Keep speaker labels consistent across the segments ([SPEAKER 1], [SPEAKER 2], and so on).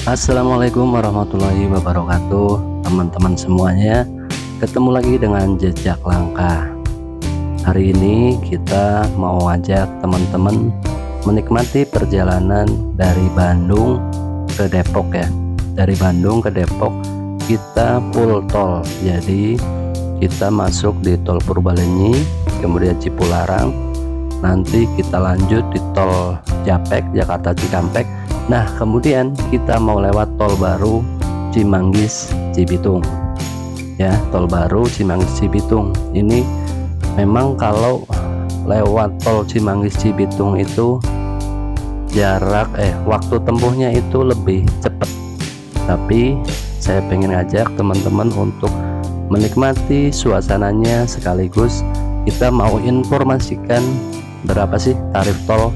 [SPEAKER 1] Assalamualaikum warahmatullahi wabarakatuh, teman-teman semuanya. Ketemu lagi dengan Jejak Langkah. Hari ini kita mau ajak teman-teman menikmati perjalanan dari Bandung ke Depok ya. Dari Bandung ke Depok kita full tol. Jadi kita masuk di tol Purbalenyi, kemudian Cipularang, nanti kita lanjut di tol Japek Jakarta Cikampek. Nah, kemudian kita mau lewat tol baru Cimanggis Cibitung. Ya, tol baru Cimanggis Cibitung. Ini memang kalau lewat tol Cimanggis Cibitung itu waktu tempuhnya itu lebih cepat. Tapi saya pengen ngajak teman-teman untuk menikmati suasananya, sekaligus kita mau informasikan berapa sih tarif tol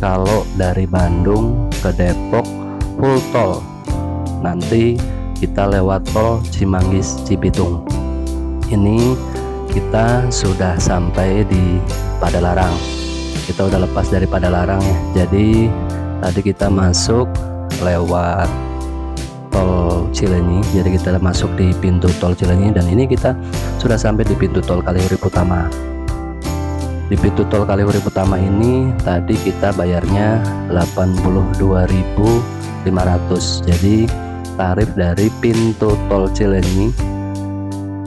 [SPEAKER 1] kalau dari Bandung ke Depok full tol. Nanti kita lewat tol Cimanggis Cibitung. Ini kita sudah sampai di Padalarang. Kita udah lepas dari Padalarang ya. Jadi tadi kita masuk lewat tol Cilenyi. Jadi kita masuk di pintu tol Cilenyi, dan ini kita sudah sampai di pintu tol Kaliurip Utama. Di pintu tol Kaliurip Utama ini tadi kita bayarnya 82.500. Jadi tarif dari pintu tol Cilenyi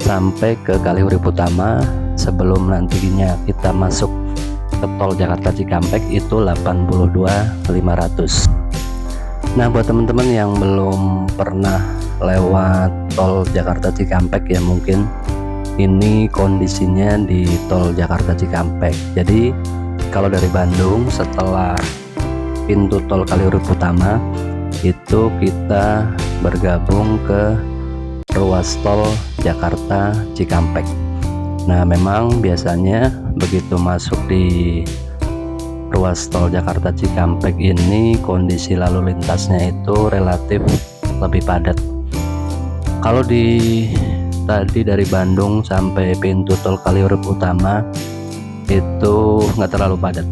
[SPEAKER 1] sampai ke Kaliurip Utama sebelum nantinya kita masuk ke tol Jakarta Cikampek itu 82.500. Nah, buat teman-teman yang belum pernah lewat tol Jakarta Cikampek ya, mungkin ini kondisinya di tol Jakarta Cikampek. Jadi kalau dari Bandung setelah pintu tol Kaliurip Utama itu kita bergabung ke ruas tol Jakarta Cikampek. Nah, memang biasanya begitu masuk di ruas tol Jakarta Cikampek ini kondisi lalu lintasnya itu relatif lebih padat. Kalau tadi dari Bandung sampai pintu tol Kaliurip Utama itu nggak terlalu padat.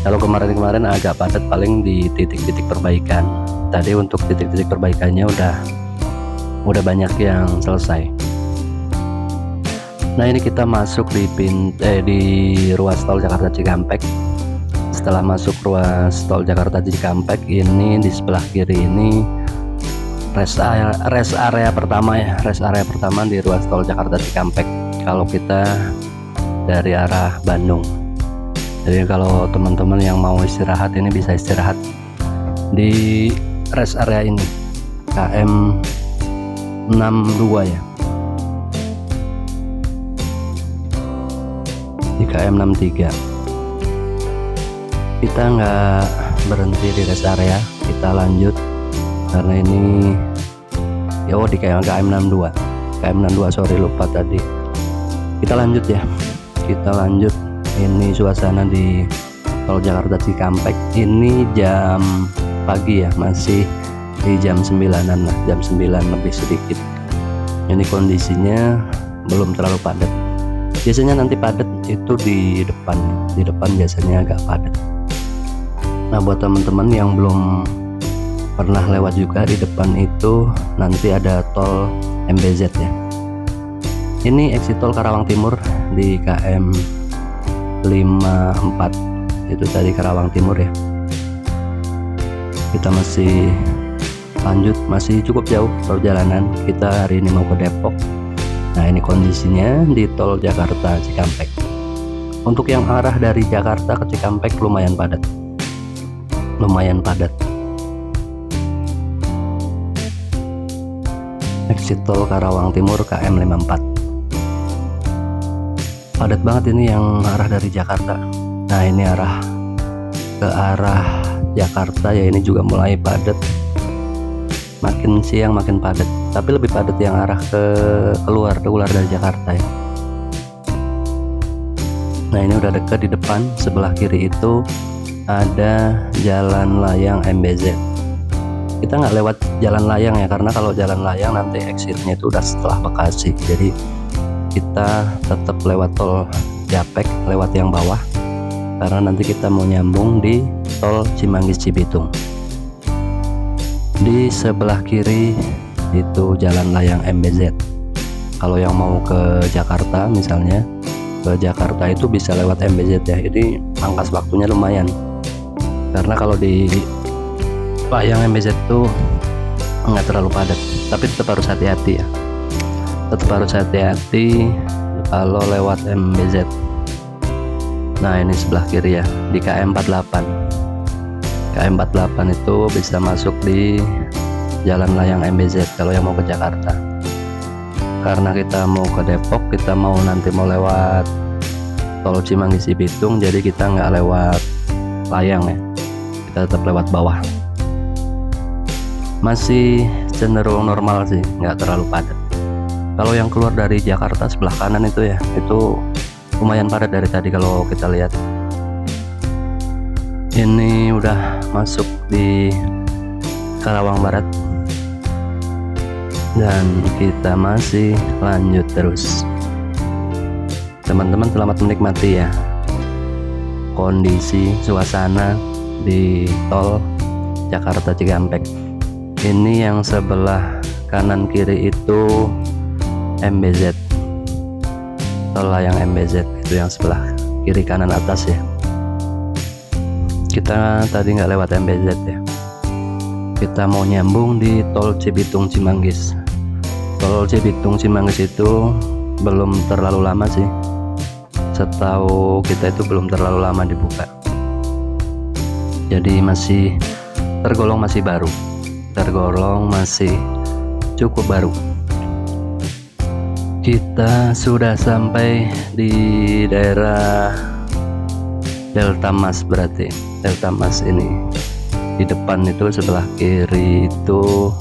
[SPEAKER 1] Kalau kemarin-kemarin agak padat paling di titik-titik perbaikan. Tadi untuk titik-titik perbaikannya udah banyak yang selesai. Nah, ini kita masuk di ruas tol Jakarta Cikampek. Setelah masuk ruas tol Jakarta Cikampek, ini di sebelah kiri ini rest area pertama ya, rest area pertama di ruas tol Jakarta Cikampek kalau kita dari arah Bandung. Jadi kalau teman-teman yang mau istirahat ini bisa istirahat di rest area ini, KM 62 ya, di KM 63. Kita nggak berhenti di rest area, kita lanjut karena ini ya di KM 62 sorry, lupa tadi. Kita lanjut ya, kita lanjut. Ini suasana di tol Jakarta Cikampek. Ini jam pagi ya, masih di jam 9-an lah, jam 9 lebih sedikit. Ini kondisinya belum terlalu padat. Biasanya nanti padat itu di depan biasanya agak padat. Nah, buat teman-teman yang belum pernah lewat juga, di depan itu nanti ada tol MBZ ya. Ini exit tol Karawang Timur di KM 54. Itu tadi Karawang Timur ya. Kita masih lanjut, masih cukup jauh perjalanan. Kita hari ini mau ke Depok. Nah, ini kondisinya di tol Jakarta Cikampek. Untuk yang arah dari Jakarta ke Cikampek lumayan padat. Exit tol Karawang Timur KM 54. Padat banget ini yang arah dari Jakarta. Nah, ini ke arah Jakarta ya, ini juga mulai padat. Makin siang makin padat, tapi lebih padat yang arah keluar dari Jakarta ya. Nah, ini udah dekat di depan, sebelah kiri itu ada jalan layang MBZ. Kita nggak lewat jalan layang ya, karena kalau jalan layang nanti exitnya itu udah setelah Bekasi. Jadi kita tetap lewat tol Japek, lewat yang bawah, karena nanti kita mau nyambung di tol Cimanggis Cibitung. Di sebelah kiri itu jalan layang MBZ. Kalau yang mau ke Jakarta misalnya, ke Jakarta itu bisa lewat MBZ ya. Jadi pangkas waktunya lumayan. Karena kalau di layang MBZ itu nggak terlalu padat, tapi tetap harus hati-hati ya. Tetap harus hati-hati kalau lewat MBZ. Nah, ini sebelah kiri ya, di KM 48. KM 48 itu bisa masuk di jalan layang MBZ kalau yang mau ke Jakarta. Karena kita mau ke Depok, kita nanti mau lewat tol Cimanggis Cibitung, jadi kita nggak lewat layang ya, kita tetap lewat bawah. Masih cenderung normal sih, nggak terlalu padat. Kalau yang keluar dari Jakarta sebelah kanan itu ya, itu lumayan padat dari tadi kalau kita lihat. Ini udah masuk di Karawang Barat dan kita masih lanjut terus. Teman-teman selamat menikmati ya kondisi suasana di tol Jakarta Cikampek. Ini yang sebelah kanan kiri itu MBZ, tol layang MBZ itu yang sebelah kiri kanan atas ya. Kita tadi nggak lewat MBZ ya, kita mau nyambung di tol Cibitung Cimanggis. Tol Cibitung Cimanggis itu belum terlalu lama sih, setahu kita itu belum terlalu lama dibuka, jadi masih tergolong masih baru, tergolong masih cukup baru. Kita sudah sampai di daerah Delta Mas, berarti Delta Mas ini di depan itu sebelah kiri itu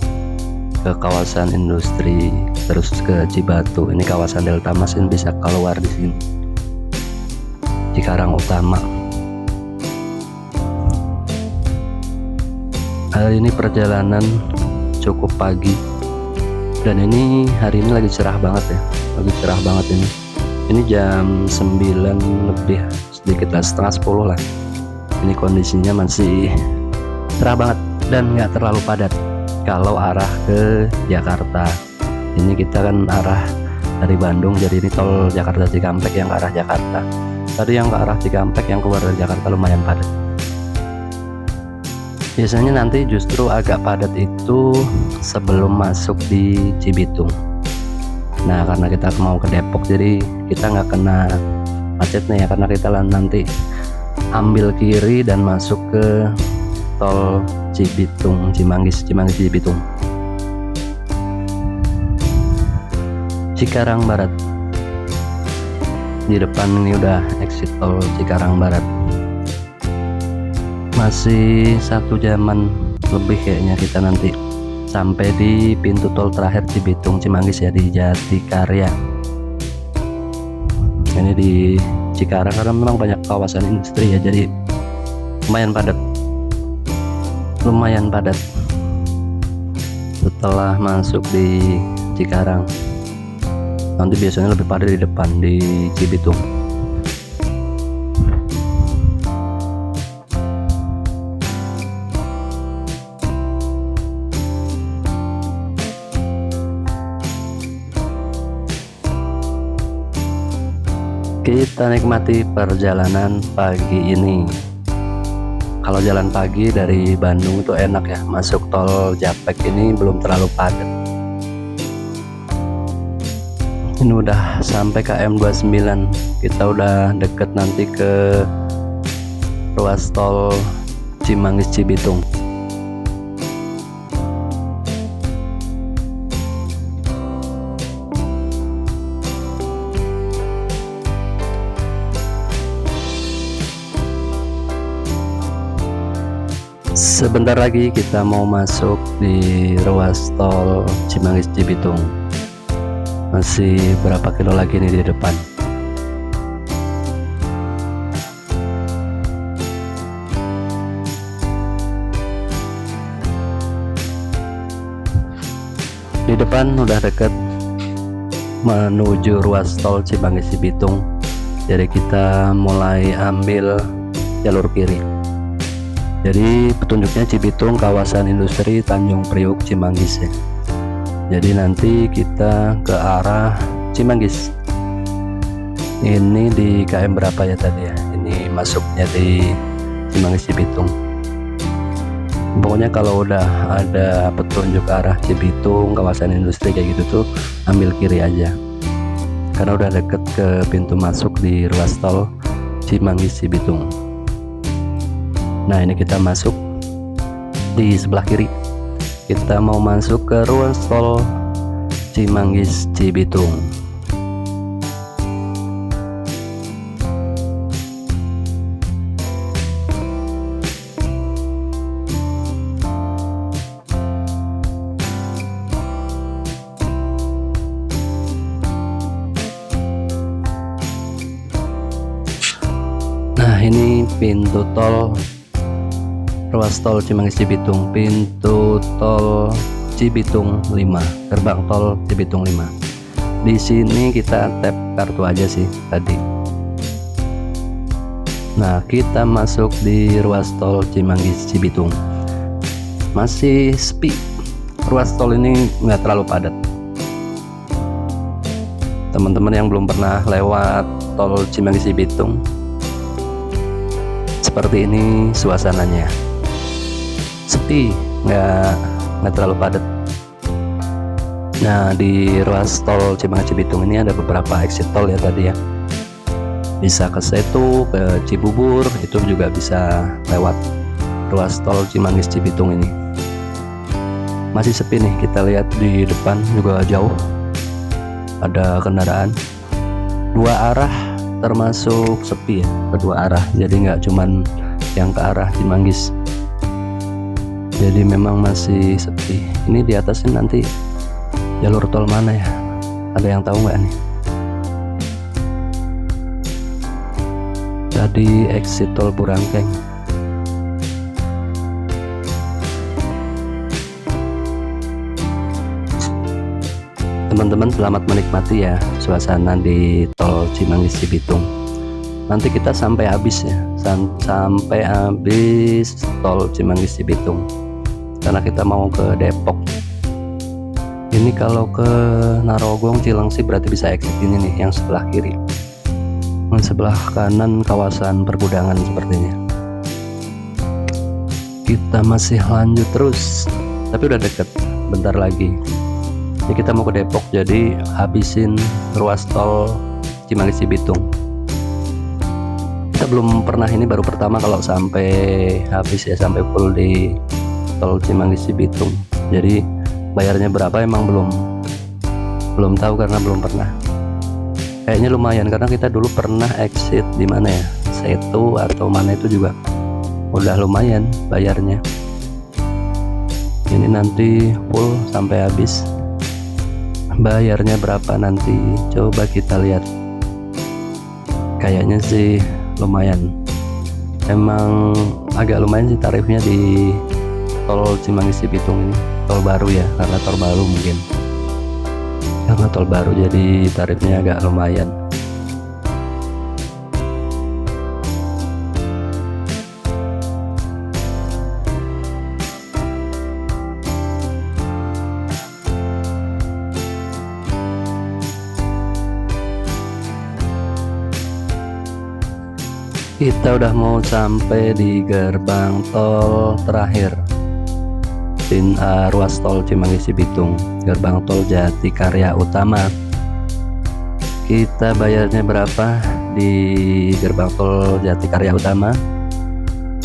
[SPEAKER 1] ke kawasan industri, terus ke Cibatu. Ini kawasan Delta Mas, ini bisa keluar di sini, Cikarang Utama. Hari ini perjalanan cukup pagi, dan ini hari ini lagi cerah banget ya, lagi cerah banget ini. Ini jam 9 lebih sedikit lah, setengah 10 lah. Ini kondisinya masih cerah banget dan nggak terlalu padat kalau arah ke Jakarta. Ini kita kan arah dari Bandung, jadi ini tol Jakarta Cikampek yang ke arah Jakarta. Tadi yang ke arah Cikampek yang keluar dari Jakarta lumayan padat. Biasanya nanti justru agak padat itu sebelum masuk di Cibitung. Nah, karena kita mau ke Depok, jadi kita nggak kena macetnya ya, karena kita nanti ambil kiri dan masuk ke tol Cibitung Cimanggis Cibitung. Cikarang Barat di depan ini udah exit tol Cikarang Barat. Masih 1 jaman lebih kayaknya kita nanti sampai di pintu tol terakhir Cibitung Cimanggis ya, di Jatikarya. Ini di Cikarang karena memang banyak kawasan industri ya, jadi lumayan padat. Setelah masuk di Cikarang, nanti biasanya lebih padat di depan di Cibitung. Kita nikmati perjalanan pagi ini. Kalau jalan pagi dari Bandung itu enak ya, masuk tol Japek ini belum terlalu padat. Ini udah sampai KM 29, kita udah deket nanti ke ruas tol Cimanggis Cibitung. Sebentar lagi kita mau masuk di ruas tol Cimanggis Cibitung. Masih berapa kilo lagi nih di depan. Di depan udah deket menuju ruas tol Cimanggis Cibitung. Jadi kita mulai ambil jalur kiri. Jadi petunjuknya Cibitung, kawasan industri Tanjung Priuk, Cimanggis ya. Jadi nanti kita ke arah Cimanggis. Ini di KM berapa ya tadi ya? Ini masuknya di Cimanggis Cibitung. Pokoknya kalau udah ada petunjuk arah Cibitung, kawasan industri kayak gitu tuh ambil kiri aja. Karena udah deket ke pintu masuk di ruas tol Cimanggis Cibitung. Nah, ini kita masuk di sebelah kiri. Kita mau masuk ke ruas tol Cimanggis Cibitung. Nah, ini pintu tol ruas tol Cimanggis Cibitung, pintu tol Cibitung 5, gerbang tol Cibitung 5. Di sini kita tap kartu aja sih tadi. Nah, kita masuk di ruas tol Cimanggis Cibitung. Masih sepi. Ruas tol ini nggak terlalu padat. Teman-teman yang belum pernah lewat tol Cimanggis Cibitung, seperti ini suasananya. Sepi, nggak terlalu padat. Nah, di ruas tol Cimanggis Cibitung ini ada beberapa exit tol ya tadi ya. Bisa ke Setu, ke Cibubur, itu juga bisa lewat ruas tol Cimanggis Cibitung ini. Masih sepi nih, kita lihat di depan juga jauh ada kendaraan dua arah, termasuk sepi ya, kedua arah. Jadi nggak cuman yang ke arah Cimanggis. Jadi memang masih sepi. Ini di atasnya nanti jalur tol mana ya? Ada yang tahu nggak nih? Tadi exit tol Burangkeng. Teman-teman selamat menikmati ya suasana di tol Cimanggis Cibitung. Nanti kita sampai habis ya, sampai habis tol Cimanggis Cibitung. Karena kita mau ke Depok. Ini kalau ke Narogong, Cilengsi berarti bisa exit ini nih, yang sebelah kiri. Yang sebelah kanan kawasan pergudangan sepertinya. Kita masih lanjut terus, tapi udah deket, bentar lagi. Ini kita mau ke Depok, jadi habisin ruas tol Cimanggis Cibitung. Kita belum pernah, ini baru pertama kalau sampai habis ya, sampai full di tol Cimanggis Cibitung. Jadi bayarnya berapa emang belum tahu karena belum pernah. Kayaknya lumayan karena kita dulu pernah exit di mana ya, Setu atau mana itu juga udah lumayan bayarnya. Ini nanti full sampai habis, bayarnya berapa nanti coba kita lihat. Kayaknya sih lumayan, emang agak lumayan sih tarifnya di tol Cimanggis Cibitung ini. Tol baru ya, karena tol baru mungkin, karena tol baru jadi tarifnya agak lumayan. Kita udah mau sampai di gerbang tol terakhir, ruas tol Cimanggis Cibitung, gerbang tol Jatikarya Utama. Kita bayarnya berapa di gerbang tol Jatikarya Utama?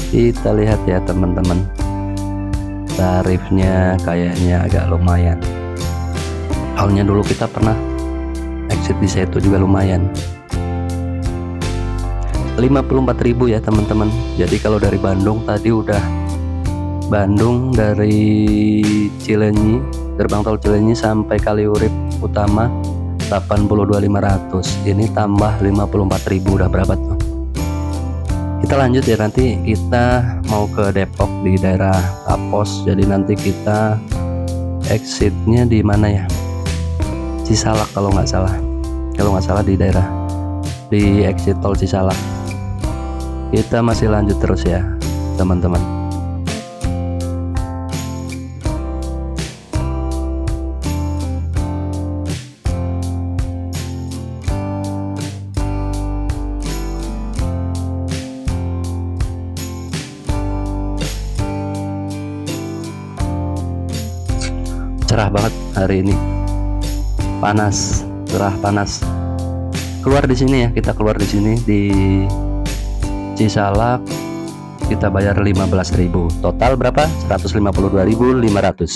[SPEAKER 1] Kita lihat ya teman-teman, tarifnya kayaknya agak lumayan. Soalnya dulu kita pernah exit di Setu juga lumayan, 54.000 ya teman-teman. Jadi kalau dari Bandung tadi udah dari Cilenyi, gerbang tol Cilenyi sampai Kaliurip Utama 82.500. Ini tambah 54.000, udah berapa tuh? Kita lanjut ya, nanti kita mau ke Depok di daerah Tapos. Jadi nanti kita exitnya di mana ya? Cisalak kalau nggak salah. Kalau nggak salah di exit tol Cisalak. Kita masih lanjut terus ya teman-teman. cerah banget hari ini, panas, cerah panas. Keluar di sini ya, kita keluar di sini di Cisalak, kita bayar 15.000, total berapa? 152.500.